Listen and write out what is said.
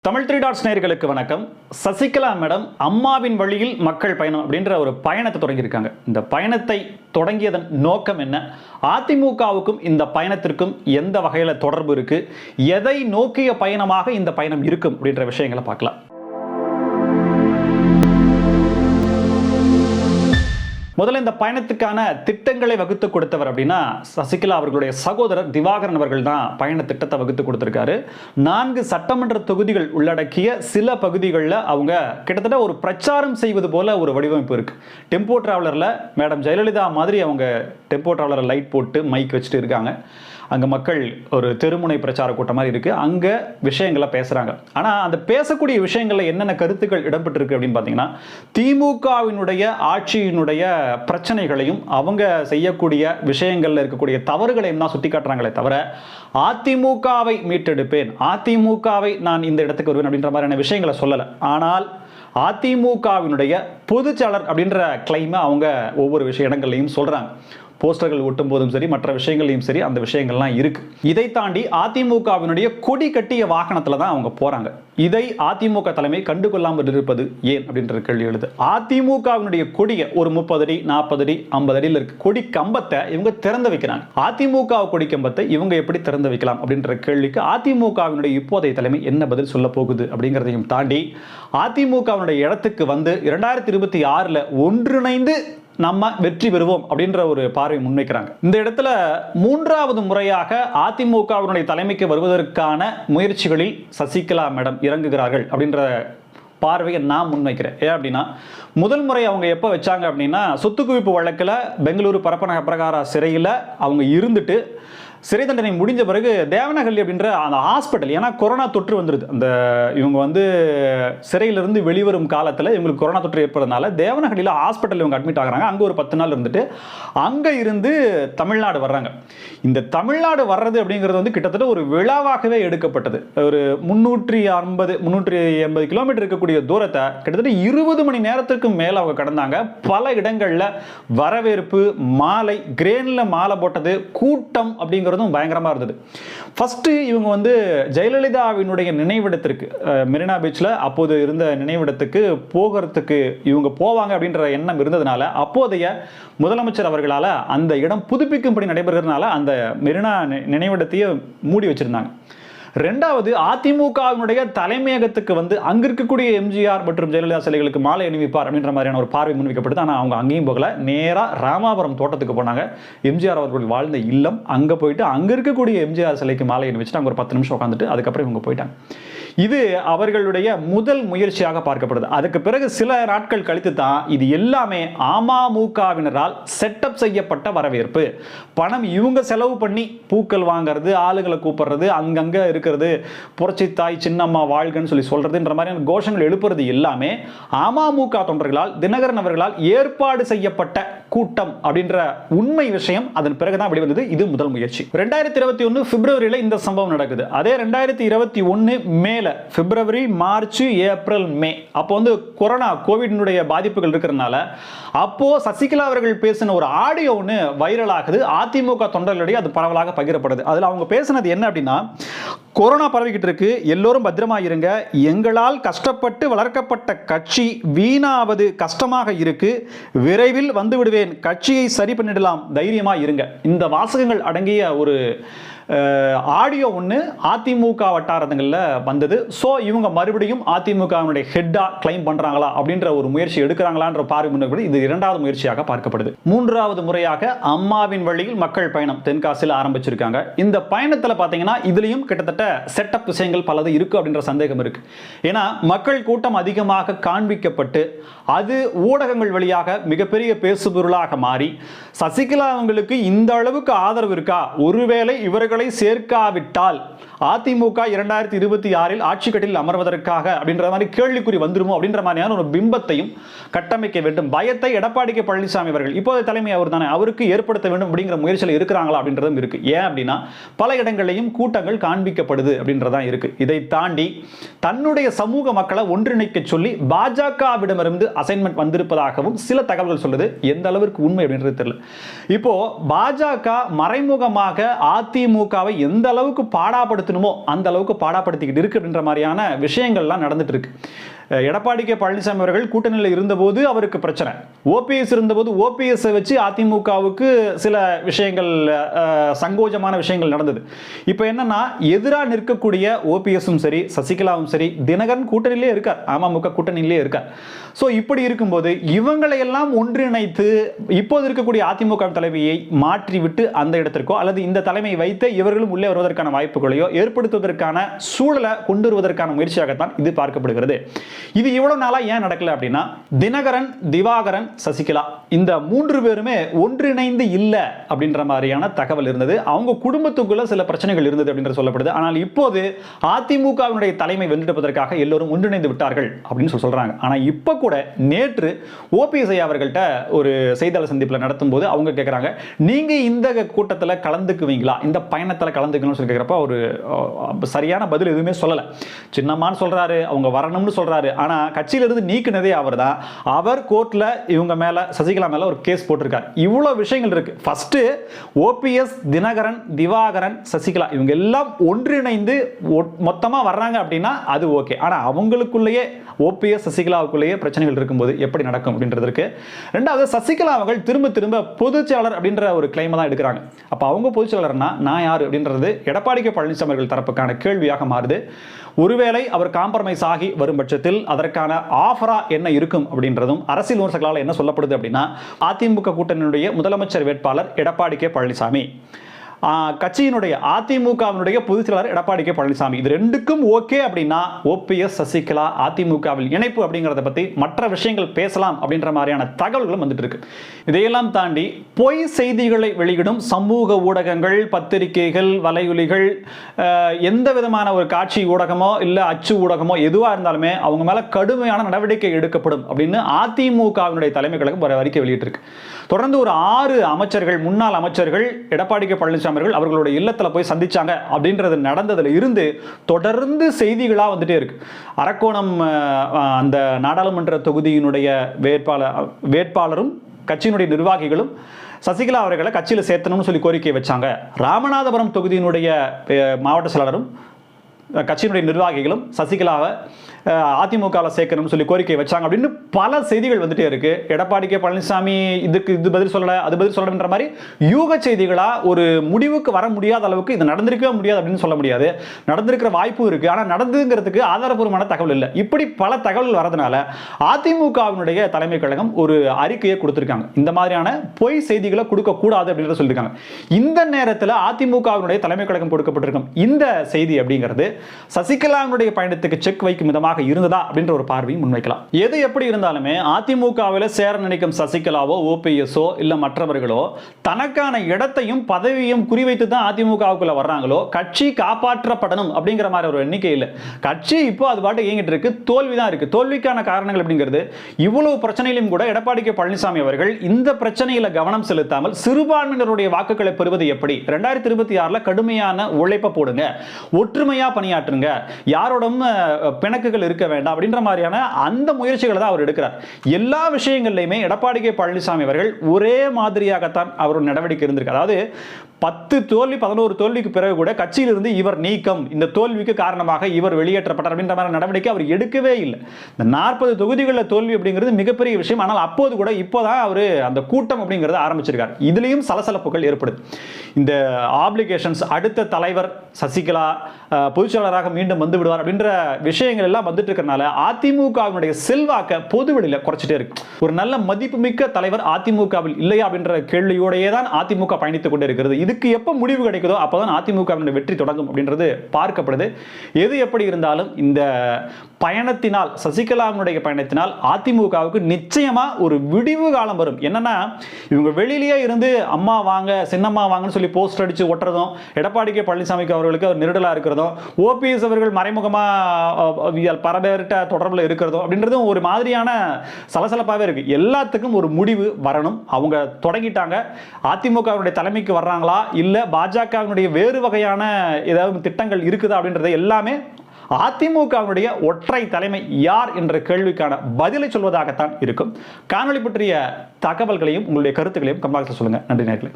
Tamil 3 dots நேயர்களுக்கு வணக்கம். Sasikala madam அம்மாவின் வழியில் மக்கள் பயணம் அப்படின்ற ஒரு பயணத்தை தொடங்கியிருக்காங்க. இந்த பயணத்தை தொடங்கியதன் நோக்கம் என்ன? அதிமுகவுக்கும் இந்த பயணத்திற்கும் எந்த வகையில் தொடர்பு இருக்கு? எதை நோக்கிய பயணமாக இந்த பயணம் இருக்கும் அப்படின்ற விஷயங்களை பார்க்கலாம். முதல்ல இந்த பயணத்துக்கான திட்டங்களை வகுத்து கொடுத்தவர் அப்படின்னா சசிகலா அவர்களுடைய சகோதரர் திவாகரன் அவர்கள் தான் பயண திட்டத்தை வகுத்து கொடுத்திருக்காரு. 4 சட்டமன்ற தொகுதிகள் உள்ளடக்கிய சில பகுதிகளில் அவங்க கிட்டத்தட்ட ஒரு பிரச்சாரம் செய்வது போல ஒரு வடிவமைப்பு இருக்கு. டெம்போ டிராவலர்ல மேடம் ஜெயலலிதா மாதிரி அவங்க டெம்போ டிராவலர் லைட் போட்டு மைக் வச்சுட்டு இருக்காங்க. அங்கே மக்கள் ஒரு தெருமுனை பிரச்சார கூட்டம் மாதிரி இருக்குது. அங்கே விஷயங்களை பேசுகிறாங்க. ஆனால் அந்த பேசக்கூடிய விஷயங்களில் என்னென்ன கருத்துக்கள் இடம்பெற்றிருக்கு அப்படின்னு பார்த்தீங்கன்னா, திமுகவினுடைய ஆட்சியினுடைய பிரச்சனைகளையும் அவங்க செய்யக்கூடிய விஷயங்களில் இருக்கக்கூடிய தவறுகளையும் தான் சுட்டி காட்டுறாங்களே தவிர, அதிமுகவை மீட்டெடுப்பேன், அதிமுகவை நான் இந்த இடத்துக்கு வருவேன் அப்படின்ற மாதிரியான விஷயங்களை சொல்லலை. ஆனால் அதிமுகவினுடைய பொதுச்செயலர் அப்படின்ற கிளைமை அவங்க ஒவ்வொரு இடங்கள்லையும் சொல்கிறாங்க. போஸ்டர்கள் ஒட்டும் போதும் சரி, மற்ற விஷயங்களையும் சரி, அந்த விஷயங்கள்லாம் இருக்கு. இதை தாண்டி அதிமுகவினுடைய கொடி கட்டிய வாகனத்தில் தான் அவங்க போறாங்க. இதை அதிமுக தலைமை கண்டுகொள்ளாமல் இருப்பது ஏன் அப்படின்ற கேள்வி எழுது. அதிமுகவினுடைய கொடியை ஒரு 30 அடி 40 அடி 50 அடியில் இருக்கு கொடி கம்பத்தை இவங்க திறந்து வைக்கிறாங்க. அதிமுக கொடி கம்பத்தை இவங்க எப்படி திறந்து வைக்கலாம் அப்படின்ற கேள்விக்கு அதிமுகவினுடைய இப்போதைய தலைமை என்ன பதில் சொல்ல போகுது அப்படிங்கிறதையும் தாண்டி, அதிமுகவினுடைய இடத்துக்கு வந்து 2026 ஒன்றிணைந்து நம்ம வெற்றி பெறுவோம் அப்படின்ற ஒரு பார்வை முன்வைக்கிறாங்க. இந்த இடத்துல 3வது முறையாக அதிமுகவினுடைய தலைமைக்கு வருவதற்கான முயற்சிகளில் சசிகலா மேடம் இறங்குகிறார்கள் அப்படின்ற பார்வையை நான் முன்வைக்கிறேன். ஏன் அப்படின்னா, முதல் முறை அவங்க எப்போ வச்சாங்க அப்படின்னா, சொத்து குவிப்பு வழக்கில் பெங்களூரு பரப்பனக பிரகார சிறையில் அவங்க இருந்துட்டு சிறை தண்டனை முடிஞ்ச பிறகு தேவனஹள்ளி அப்படின்ற அந்த ஹாஸ்பிட்டல், ஏன்னா கொரோனா தொற்று வந்துடுது, அந்த இவங்க வந்து சிறையிலிருந்து வெளிவரும் காலத்தில் இவங்களுக்கு கொரோனா தொற்று ஏற்படுறதுனால தேவனஹள்ளியில் ஹாஸ்பிட்டல் இவங்க அட்மிட் ஆகிறாங்க. அங்கே ஒரு 10 நாள் இருந்துட்டு அங்கே இருந்து தமிழ்நாடு வர்றாங்க. இந்த தமிழ்நாடு வர்றது அப்படிங்கிறது வந்து கிட்டத்தட்ட ஒரு விழாவாகவே எடுக்கப்பட்டது. ஒரு 380 கிலோமீட்டர் இருக்கக்கூடிய தூரத்தை கிட்டத்தட்ட 20 மணி நேரத்திற்கு மேலே அவங்க கடந்தாங்க. பல இடங்களில் வரவேற்பு, மாலை, கிரேனில் மாலை போட்டது, கூட்டம் அப்படிங்கிற பயங்கரமா இருந்தது. ஃபர்ஸ்ட் இவங்க வந்து ஜெயலலிதாவினுடைய நினைவிடத்திற்கு, மெரினா பீச்ல அப்போது இருந்த நினைவிடத்துக்கு போகிறதுக்கு இவங்க போவாங்க அப்படின்ற எண்ணம் இருந்ததுனால அப்போதைய முதலமைச்சர் அவர்களால் அந்த இடம் புதுப்பிக்கும்படி நடைபெறுகிறதுனால அந்த மெரினா நினைவிடத்தையே மூடி வச்சிருந்தாங்க. 2வது அதிமுகவினுடைய தலைமையகத்துக்கு வந்து அங்க இருக்கக்கூடிய எம்ஜிஆர் மற்றும் ஜெயலலிதா சிலைகளுக்கு மாலை அணிவிப்பார் அப்படின்ற மாதிரியான ஒரு பார்வை முன்வைக்கப்படுது. ஆனால் அவங்க அங்கேயும் போகல, நேராக ராமாபுரம் தோட்டத்துக்கு போனாங்க. எம்ஜிஆர் அவர்கள் வாழ்ந்த இல்லம், அங்கே போயிட்டு அங்கே இருக்கக்கூடிய எம்ஜிஆர் சிலைக்கு மாலை அணிவிச்சுட்டு அங்கே ஒரு 10 நிமிஷம் உட்காந்துட்டு அதுக்கப்புறம் இவங்க போயிட்டாங்க. இது அவர்களுடைய முதல் முயற்சியாக பார்க்கப்படுது. அதுக்கு பிறகு சில நாட்கள் கழித்து தான் இது எல்லாமே அமமுகவினரால் செட்டப் செய்யப்பட்ட வரவேற்பு. பணம் இவங்க செலவு பண்ணி பூக்கள் வாங்குறது, ஆளுகளை கூப்பிடுறது, அங்கங்க இருக்கிறது, புரட்சி தாய் சின்னம்மா வாழ்கன்னு சொல்லி சொல்றதுன்ற மாதிரியான கோஷங்கள் எழுப்புறது எல்லாமே அமமுக தொண்டர்களால், தினகரன் அவர்களால் ஏற்பாடு செய்யப்பட்ட கூட்டம் அப்படின்ற உண்மை விஷயம் அதன் பிறகுதான் வெளிவந்தது. இது முதல் முயற்சி. 2021 பிப்ரவரியில இந்த சம்பவம் நடக்குது. அதே 2021 மேல பிப்ரவரி, மார்ச், ஏப்ரல், மே அப்போ வந்து கொரோனா கோவிட்னுடைய பாதிப்புகள் இருக்கிறதுனால அப்போ சசிகலா அவர்கள் பேசின ஒரு ஆடியோ ஒன்று வைரல் ஆகுது. அதிமுக தொண்டர்களிடையே அது பரவலாக பகிரப்படுது. அதில் அவங்க பேசினது என்ன அப்படின்னா, கொரோனா பரவிக்கிட்டு இருக்கு, எல்லோரும் பத்திரமா இருங்க, எங்களால் கஷ்டப்பட்டு வளர்க்கப்பட்ட கட்சி வீணாவது கஷ்டமாக இருக்கு, விரைவில் வந்து விடுவேன், கட்சியை சரி பண்ணிடலாம், தைரியமா இருங்க. இந்த வாசகங்கள் அடங்கிய ஒரு ஆடியோ ஒன்று அதிமுக வட்டாரங்களில் வந்தது. ஸோ இவங்க மறுபடியும் அதிமுகவினுடைய ஹெட்டா கிளைம் பண்றாங்களா அப்படின்ற ஒரு முயற்சி எடுக்கிறாங்களான்ற பார்வை முன்னேற்படுது. இது 2வது முயற்சியாக பார்க்கப்படுது. 3வது முறையாக அம்மாவின் வழியில் மக்கள் பயணம் தென்காசியில் ஆரம்பிச்சிருக்காங்க. இந்த பயணத்தில் பார்த்தீங்கன்னா இதுலயும் கிட்டத்தட்ட செட்டப் விஷயங்கள் பலது இருக்கு அப்படின்ற சந்தேகம் இருக்கு. ஏன்னா மக்கள் கூட்டம் அதிகமாக காண்பிக்கப்பட்டு அது ஊடகங்கள் வழியாக மிகப்பெரிய பேசுபொருளாக மாறி சசிகலா அவங்களுக்கு இந்த அளவுக்கு ஆதரவு இருக்கா, ஒருவேளை இவர்களை சேர்க்காவிட்டால் அதிமுக 2026 ஆட்சி கட்டில் அமர்வதற்காக அப்படின்ற மாதிரி கேள்விக்குறி வந்துருமோ அப்படின்ற மாதிரியான ஒரு பிம்பத்தையும் கட்டமைக்க வேண்டும். பயத்தை எடப்பாடி கே பழனிசாமி அவர்கள், இப்போது தலைமை அவர் தானே, அவருக்கு ஏற்படுத்த வேண்டும் அப்படிங்கிற முயற்சியில் இருக்கிறாங்களா அப்படின்றதும் இருக்கு. ஏன் அப்படின்னா பல இடங்களையும் கூட்டங்கள் காண்பிக்கப்படுது அப்படின்றதான் இருக்கு. இதை தாண்டி தன்னுடைய சமூக மக்களை ஒன்றிணைக்க சொல்லி பாஜகவிடமிருந்து அசைன்மெண்ட் வந்திருப்பதாகவும் சில தகவல்கள் சொல்லுது. எந்த அளவிற்கு உண்மை அப்படின்றது தெரியல. இப்போ பாஜக மறைமுகமாக அதிமுகவை எந்த அளவுக்கு பாடாப்படுத்து பாடாப்படுத்தணுமோ அந்த அளவுக்கு பாடாப்படுத்திக்கிட்டு இருக்கு அப்படின்ற மாதிரியான விஷயங்கள்லாம் நடந்துட்டு இருக்கு. எடப்பாடி கே பழனிசாமி அவர்கள் கூட்டணியில் இருந்தபோது அவருக்கு பிரச்சனை, ஓபிஎஸ் இருந்தபோது ஓபிஎஸ் வச்சு அதிமுகவுக்கு சில விஷயங்கள் சங்கோஜமான விஷயங்கள் நடந்தது. இப்போ என்னன்னா எதிராக நிற்கக்கூடிய ஓபிஎஸும் சரி சசிகலாவும் சரி தினகரன் கூட்டணியிலே இருக்கார், அமமுக கூட்டணியிலே இருக்கார். ஸோ இப்படி இருக்கும்போது இவங்களையெல்லாம் ஒன்றிணைத்து இப்போது இருக்கக்கூடிய அதிமுக தலைமையை மாற்றிவிட்டு அந்த இடத்திற்கோ அல்லது இந்த தலைமை வைத்து இவர்களும் உள்ளே வருவதற்கான வாய்ப்புகளையோ ஏற்படுத்துவதற்கான சூழலை கொண்டு வருவதற்கான முயற்சியாகத்தான் இது பார்க்கப்படுகிறது. இது இவ்வளவு நாளா ஏன் நடக்கல அப்படின்னா தினகரன், திவாகரன், சசிகலா இந்த 3 பேருமே ஒன்றிணைந்து இல்ல அப்படின்ற மாதிரியான தகவல் இருந்தது. அவங்க குடும்பத்துக்குள்ள சில பிரச்சனைகள் இருந்தது அப்படின்ற சொல்லப்படுது. ஆனால் இப்போது அதிமுகவினுடைய தலைமை வென்றெடுப்பதற்காக எல்லோரும் ஒன்றிணைந்து விட்டார்கள் அப்படின்னு சொல்றாங்க. ஆனா இப்ப கூட நேற்று ஓபிஎஸ் அவர்கள்ட்ட ஒரு செய்தியாளர் சந்திப்பில் நடத்தும் போது அவங்க கேட்கிறாங்க, நீங்க இந்த கூட்டத்தில் கலந்துக்குவீங்களா, இந்த பயணத்தில் கலந்துக்கணும்னு சொல்லி கேட்கிறப்ப ஒரு சரியான பதில் எதுவுமே சொல்லல. சின்னம்மான்னு சொல்றாரு, அவங்க வரணும்னு சொல்றாரு. ஆனா கட்சியிலிருந்து நீக்கினதே அவர் தான். அவர் கோர்ட்ல இவங்க மேல சசிகலா மேல ஒரு கேஸ் போட்டிருக்கார். இவ்வளவு விஷயங்கள் இருக்கு. ஃபர்ஸ்ட் ஓபிஎஸ், தினகரன், திவாகரன், சசிகலா இவங்க எல்லாம் ஒன்றிணைந்து மொத்தமா வர்றாங்க அப்படின்னா அது ஓகே. ஆனா அவங்களுக்குள்ளேயே ஓபிஎஸ் சசிகலாவுக்குள்ளேயே பிரச்சனைகள் இருக்கும்போது எப்படி நடக்கும் அப்படின்றதுக்கு. ரெண்டாவது சசிகலா அவர்கள் திரும்ப திரும்ப பொதுச்செயலாளர் அப்படின்ற ஒரு கிளைம் தான் எடுக்கிறாங்க. அப்ப அவங்க பொதுச்செயலாளர்னா நான் யாரு அப்படின்றது எடப்பாடி கே பழனிசாமி அவர்கள் தரப்புக்கான கேள்வியாக மாறுது. ஒருவேளை அவர் காம்ப்ரமைஸ் ஆகி வரும் பட்சத்தில் அதற்கான ஆஃபரா என்ன இருக்கும் அப்படின்றதும் அரசியல் விமர்சகர்களால் என்ன சொல்லப்படுது அப்படின்னா அதிமுக கூட்டணியுடைய முதலமைச்சர் வேட்பாளர் எடப்பாடி கே பழனிசாமி, கட்சியினுடைய அதிமுகவினுடைய பொதுச் செயலாளர் எடப்பாடி கே பழனிசாமி, இது ரெண்டுக்கும் ஓகே அப்படின்னா ஓபிஎஸ் சசிகலா அதிமுகவில் இணைப்பு அப்படிங்கறத பத்தி மற்ற விஷயங்கள் பேசலாம் அப்படின்ற மாதிரியான தகவல்களும் வந்துட்டு இருக்கு. இதையெல்லாம் தாண்டி பொய் செய்திகளை வெளியிடும் சமூக ஊடகங்கள், பத்திரிகைகள், வலையொலிகள், எந்த விதமான ஒரு காட்சி ஊடகமோ இல்ல அச்சு ஊடகமோ எதுவா இருந்தாலுமே அவங்க மேல கடுமையான நடவடிக்கை எடுக்கப்படும் அப்படின்னு அதிமுகவினுடைய தலைமை கழகம் ஒரு அறிக்கை வெளியிட்டிருக்கு. தொடர்ந்து ஒரு 6 அமைச்சர்கள், முன்னாள் அமைச்சர்கள் எடப்பாடி கே பழனிசாமி அவர்களுடைய இல்லத்துல போய் சந்திச்சாங்க அப்படின்றது நடந்ததுல இருந்து தொடர்ந்து செய்திகளா வந்துட்டே இருக்கு. அரக்கோணம் அந்த நாடாளுமன்ற தொகுதியினுடைய வேட்பாளரும் கட்சியினுடைய நிர்வாகிகளும் சசிகலா அவர்களை கட்சியில் சேர்த்தணும்னு சொல்லி கோரிக்கை வச்சாங்க. ராமநாதபுரம் தொகுதியினுடைய மாவட்ட செயலாளரும் கட்சியினுடைய நிர்வாகிகளும் சசிகலாவை அதிமுகவில் சேர்க்கணும்னு சொல்லி கோரிக்கை வச்சாங்க அப்படின்னு பல செய்திகள் வந்துட்டே இருக்கு. எடப்பாடி கே பழனிசாமி இதுக்கு இது பதில் சொல்லல, அது பதில் சொல்லன்ற மாதிரி யூக செய்திகளா ஒரு முடிவுக்கு வர முடியாத அளவுக்கு இது நடந்திருக்கவே முடியாது அப்படின்னு சொல்ல முடியாது. நடந்திருக்கிற வாய்ப்பும் இருக்கு, ஆனா நடந்துங்கிறதுக்கு ஆதாரபூர்வமான தகவல் இல்லை. இப்படி பல தகவல் வரதுனால அதிமுகவினுடைய தலைமை கழகம் ஒரு அறிக்கையை கொடுத்திருக்காங்க. இந்த மாதிரியான பொய் செய்திகளை கொடுக்க கூடாது அப்படின்றத சொல்லியிருக்காங்க. இந்த நேரத்தில் அதிமுகவினுடைய தலைமை கழகம் கொடுக்கப்பட்டிருக்கும் இந்த செய்தி அப்படிங்கிறது சசிகலாவுடைய பயணத்துக்கு செக் வைக்கும் விதமாக இருந்ததா அப்படின்ற ஒரு பார்வையும் முன்வைக்கலாம். எது எப்படி இருந்தாலுமே அதிமுகவில் சேர நினைக்கும் சசிகலாவோ ஓபிஎஸ்ஓ இல்ல மற்றவர்களோ தனக்கான இடத்தையும் பதவியையும் குறிவைத்து தான் அதிமுகவுக்குள்ள வர்றாங்களோ கட்சி காப்பாற்றப்படணும் அப்படிங்கிற மாதிரி ஒரு எண்ணிக்கை இல்லை. கட்சி இப்போ அது பாட்டு இயங்கிட்டு இருக்கு, தோல்விதான் இருக்கு. தோல்விக்கான காரணங்கள் அப்படிங்கிறது இவ்வளவு பிரச்சனையிலும் கூட எடப்பாடி கே பழனிசாமி அவர்கள் இந்த பிரச்சனையில கவனம் செலுத்தாமல் சிறுபான்மையினருடைய வாக்குகளை பெறுவது எப்படி, 2026 கடுமையான உழைப்பை போடுங்க, ஒற்றுமையா பணியாற்றுங்க, யாரோடும் பிணக்குகள் இருக்க வேண்டாம் அப்படின்ற மாதிரியான அந்த முயற்சிகளை தான் அவர் எடுக்கிறார். எல்லா விஷயங்கள்லையுமே எடப்பாடி கே பழனிசாமி அவர்கள் ஒரே மாதிரியாகத்தான் அவர் நடவடிக்கை இருந்திருக்கு. அதாவது 10 தோல்வி 11 தோல்விக்கு பிறகு கூட கட்சியிலிருந்து இவர் நீக்கம், இந்த தோல்விக்கு காரணமாக இவர் வெளியேற்றப்பட்டார் அப்படின்ற மாதிரி நடவடிக்கை அவர் எடுக்கவே இல்லை. இந்த 40 தொகுதிகளில் தோல்வி அப்படிங்கிறது மிகப்பெரிய விஷயம். ஆனால் அப்போது கூட இப்போதான் அவர் அந்த கூட்டம் அப்படிங்கிறத ஆரம்பிச்சிருக்கார். இதுலயும் சலசலப்புகள் ஏற்படுது. இந்த ஆப்ளிகேஷன்ஸ் அடுத்த தலைவர் சசிகலா பொதுச்செயலாளராக மீண்டும் வந்து விடுவார் அப்படின்ற விஷயங்கள் எல்லாம் வந்துட்டு இருக்கறனால அதிமுகவினுடைய செல்வாக்க பொதுவெளியில குறைச்சிட்டே இருக்கு. ஒரு நல்ல மதிப்புமிக்க தலைவர் அதிமுகவில் இல்லையா அப்படின்ற கேள்வியோடையே தான் அதிமுக பயணித்துக் கொண்டே இருக்கிறது. இதுக்கு எப்ப முடிவு கிடைக்குதோ அப்பதான் அதிமுகவினுடைய வெற்றி தொடங்கும் அப்படின்றது பார்க்கப்படுது. எது எப்படி இருந்தாலும் இந்த பயணத்தினால், சசிகலாவினுடைய பயணத்தினால் அதிமுகவுக்கு நிச்சயமா ஒரு விடிவு காலம் வரும். என்னன்னா இவங்க வெளியிலேயே இருந்து அம்மா வாங்க சின்னம்மா வாங்கன்னு சொல்லி போஸ்டர் அடிச்சு ஒட்டுறதும், எடப்பாடி கே பழனிசாமிக்கு அவர்களுக்கு ஒரு நெருடலா இருக்கிறதும், ஓபிஎஸ் அவர்கள் மறைமுகமா பல பேர்கிட்ட தொடர்பில் இருக்கிறதும் அப்படின்றதும் ஒரு மாதிரியான சலசலப்பாகவே இருக்கு. எல்லாத்துக்கும் ஒரு முடிவு வரணும். அவங்க தொடங்கிட்டாங்க. அதிமுகவுடைய தலைமைக்கு வர்றாங்களா இல்ல பாஜகவினுடைய வேறு வகையான ஏதாவது திட்டங்கள் இருக்குதா அப்படின்றது எல்லாமே அதிமுகவினுடைய ஒற்றை தலைமை யார் என்ற கேள்விக்கான பதிலை சொல்வதாகத்தான் இருக்கும். காணொளி பற்றிய தகவல்களையும் உங்களுடைய கருத்துக்களையும் கமெண்ட் பாக்ஸ்ல சொல்லுங்க. நன்றி நேயர்களே.